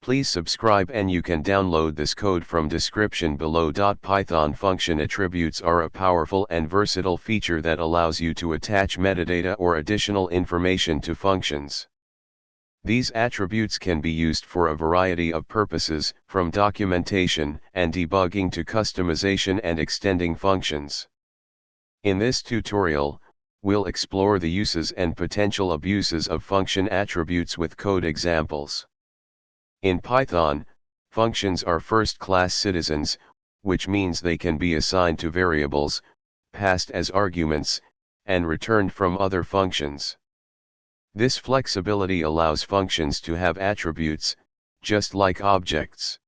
Please subscribe and you can download this code from description below. Python function attributes are a powerful and versatile feature that allows you to attach metadata or additional information to functions. These attributes can be used for a variety of purposes, from documentation and debugging to customization and extending functions. In this tutorial, we'll explore the uses and potential abuses of function attributes with code examples. In Python, functions are first-class citizens, which means they can be assigned to variables, passed as arguments, and returned from other functions. This flexibility allows functions to have attributes, just like objects.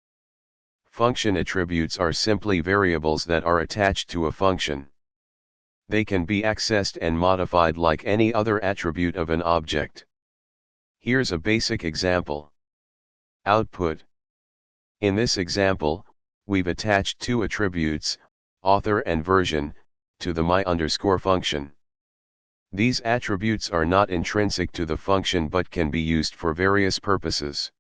Function attributes are simply variables that are attached to a function. They can be accessed and modified like any other attribute of an object. Here's a basic example. Output. In this example, we've attached two attributes, author and version, to the my_ function. These attributes are not intrinsic to the function but can be used for various purposes.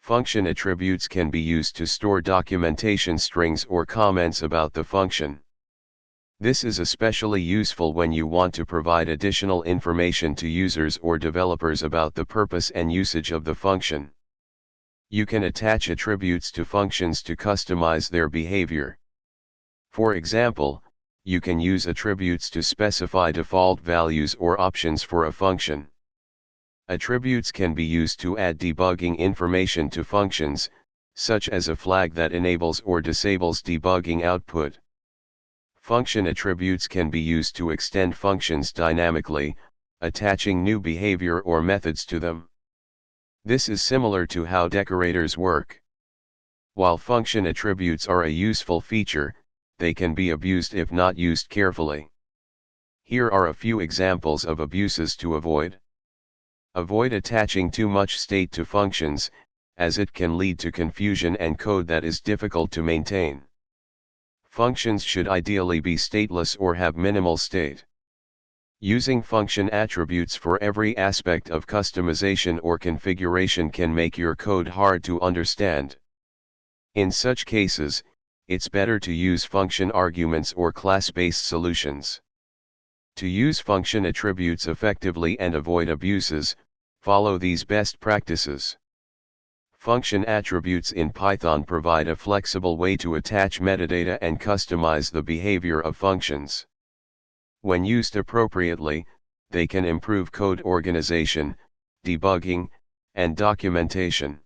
Function attributes can be used to store documentation strings or comments about the function. This is especially useful when you want to provide additional information to users or developers about the purpose and usage of the function. You can attach attributes to functions to customize their behavior. For example, you can use attributes to specify default values or options for a function. Attributes can be used to add debugging information to functions, such as a flag that enables or disables debugging output. Function attributes can be used to extend functions dynamically, attaching new behavior or methods to them. This is similar to how decorators work. While function attributes are a useful feature, they can be abused if not used carefully. Here are a few examples of abuses to avoid. Avoid attaching too much state to functions, as it can lead to confusion and code that is difficult to maintain. Functions should ideally be stateless or have minimal state. Using function attributes for every aspect of customization or configuration can make your code hard to understand. In such cases, it's better to use function arguments or class-based solutions. To use function attributes effectively and avoid abuses, follow these best practices. Function attributes in Python provide a flexible way to attach metadata and customize the behavior of functions. When used appropriately, they can improve code organization, debugging, and documentation.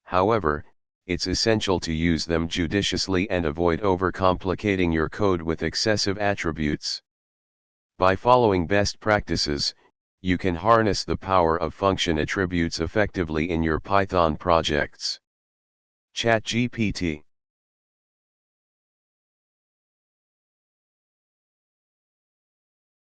However, it's essential to use them judiciously and avoid overcomplicating your code with excessive attributes. By following best practices, you can harness the power of function attributes effectively in your Python projects. ChatGPT.